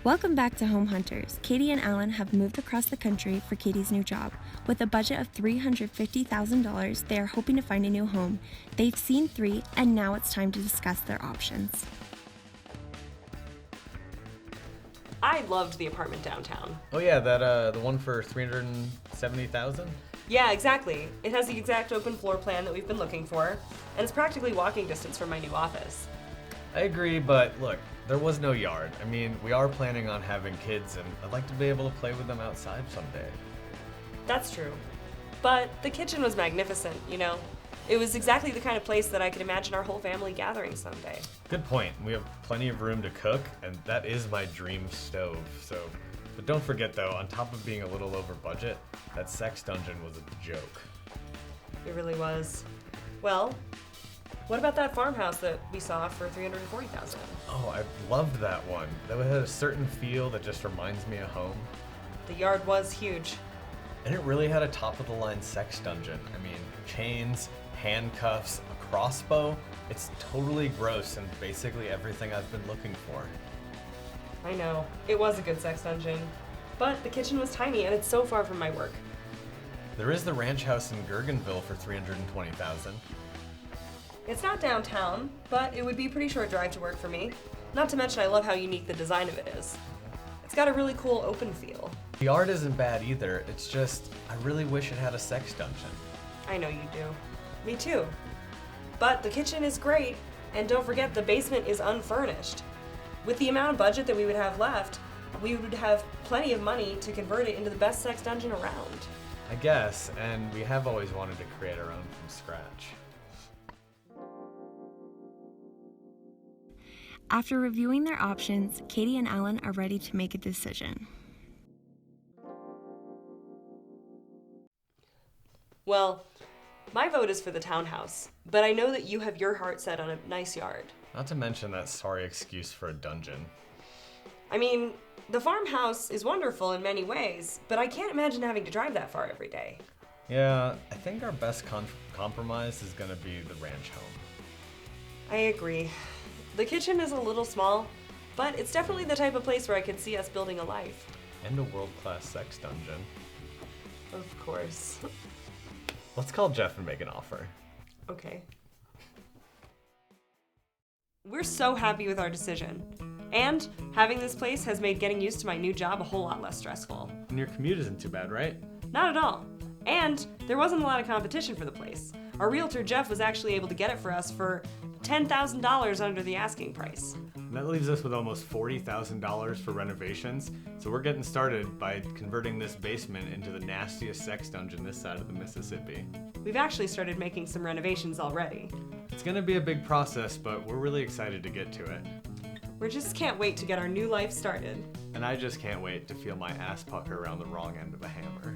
Welcome back to Home Hunters. Katie and Alan have moved across the country for Katie's new job. With a budget of $350,000, they are hoping to find a new home. They've seen 3, and now it's time to discuss their options. I loved the apartment downtown. Oh yeah, that the one for $370,000? Yeah, exactly. It has the exact open floor plan that we've been looking for, and it's practically walking distance from my new office. I agree, but look, there was no yard. I mean, we are planning on having kids, and I'd like to be able to play with them outside someday. That's true. But the kitchen was magnificent, you know? It was exactly the kind of place that I could imagine our whole family gathering someday. Good point. We have plenty of room to cook, and that is my dream stove, so... But don't forget though, on top of being a little over budget, that sex dungeon was a joke. It really was. Well, what about that farmhouse that we saw for $340,000? Oh, I loved that one. That had a certain feel that just reminds me of home. The yard was huge. And it really had a top-of-the-line sex dungeon. I mean, chains, handcuffs, a crossbow. It's totally gross and basically everything I've been looking for. I know. It was a good sex dungeon. But the kitchen was tiny and it's so far from my work. There is the ranch house in Gergenville for $320,000. It's not downtown, but it would be a pretty short drive to work for me. Not to mention I love how unique the design of it is. It's got a really cool open feel. The art isn't bad either. It's just, I really wish it had a sex dungeon. I know you do. Me too. But the kitchen is great, and don't forget the basement is unfurnished. With the amount of budget that we would have left, we would have plenty of money to convert it into the best sex dungeon around. I guess, and we have always wanted to create our own from scratch. After reviewing their options, Katie and Alan are ready to make a decision. Well, my vote is for the townhouse, but I know that you have your heart set on a nice yard. Not to mention that sorry excuse for a dungeon. I mean, the farmhouse is wonderful in many ways, but I can't imagine having to drive that far every day. Yeah, I think our best compromise is gonna be the ranch home. I agree. The kitchen is a little small, but it's definitely the type of place where I could see us building a life. And a world-class sex dungeon. Of course. Let's call Jeff and make an offer. Okay. We're so happy with our decision. And having this place has made getting used to my new job a whole lot less stressful. And your commute isn't too bad, right? Not at all. And there wasn't a lot of competition for the place. Our realtor Jeff was actually able to get it for us for $10,000 under the asking price. And that leaves us with almost $40,000 for renovations, so we're getting started by converting this basement into the nastiest sex dungeon this side of the Mississippi. We've actually started making some renovations already. It's gonna be a big process, but we're really excited to get to it. We just can't wait to get our new life started. And I just can't wait to feel my ass pucker around the wrong end of a hammer.